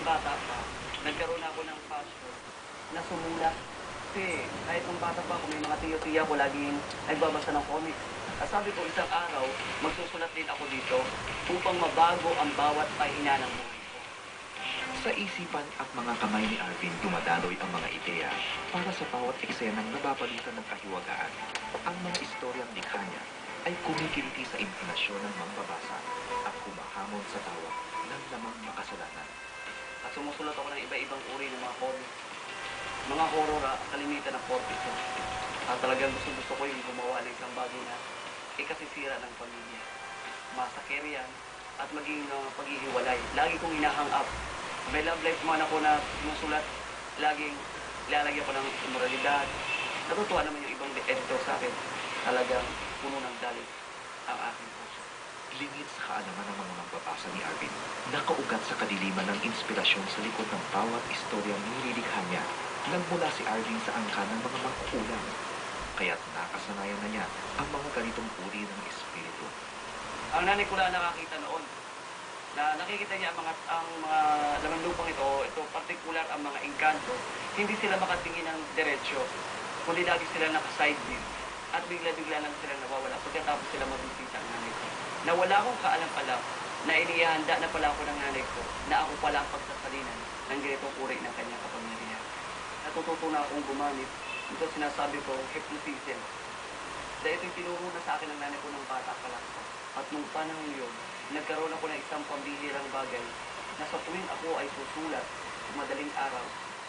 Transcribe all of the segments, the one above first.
bata pa, nagkaroon ako ng passion na sumulat. Kasi kahit nung bata pa ako, may mga tiyo-tiya ko laging nagbabasa ng comics. At sabi ko, isang araw, magsusulat din ako dito upang mabago ang bawat pahina ng buhay ko. Sa isipan at mga kamay ni Arvin dumadaloy ang mga ideya para sa bawat eksenang nababalutan ng kahiwagaan. Ang mga istoryang likha niya ay kumikiliti sa imhinasyon ng mambabasa at humahamon sa tawa ng lamang makasalanan. At sumusulat ako ng iba-ibang uri ng mga comics. Mga horror, kalimitan ng 42. At talagang gusto ko yung gumawa ng isang bagay na ikasisira ng pamilya. Masakit yan at maging paghihiwalay. Lagi kong hinahang up. May love life man ako na sinusulat, laging ilalagyan ko ng moralidad. Natutuwa naman yung ibang editor sa akin. Talagang puno ng dalit ang aking puso. Lingid sa kaalaman ng mga mambabasa ni Arvin, nakaugat sa kadiliman ng inspirasyon sa likod ng bawat istoryang nililikha niya nang mula si Arvin sa angka ng mga makukulang. Kaya't nakasanayan na niya ang mga ganitong uri ng espiritu. Ang nanay ko na nakakita noon, na nakikita niya ang mga laman lupang ito particular ang mga engkanto, hindi sila makatingin ng diretsyo, kundi lagi sila naka-side view. At bigla-bigla lang sila nawawala pagkatapos sila mabisita ang nanay ko. Na wala akong kaalam-alam na inihanda na pala ako ng nanay ko na ako pala ang pagsasalinan ng ganitong uri ng kanyang kapangyarihan. Natututo na akong gumamit. Ito sinasabi ko, hypnotism. Dahil ito'y tinuro na sa akin ng nanay ko ng bata pa lang. At nung panahon yun, nagkaroon ako ng isang pambihirang bagay na sa tuwing ako ay susulat sa madaling araw,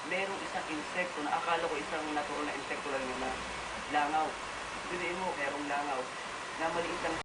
merong isang insekto na akala ko isang natural na insekto lang yun na langaw. Piliin mo, merong langaw na maliit lang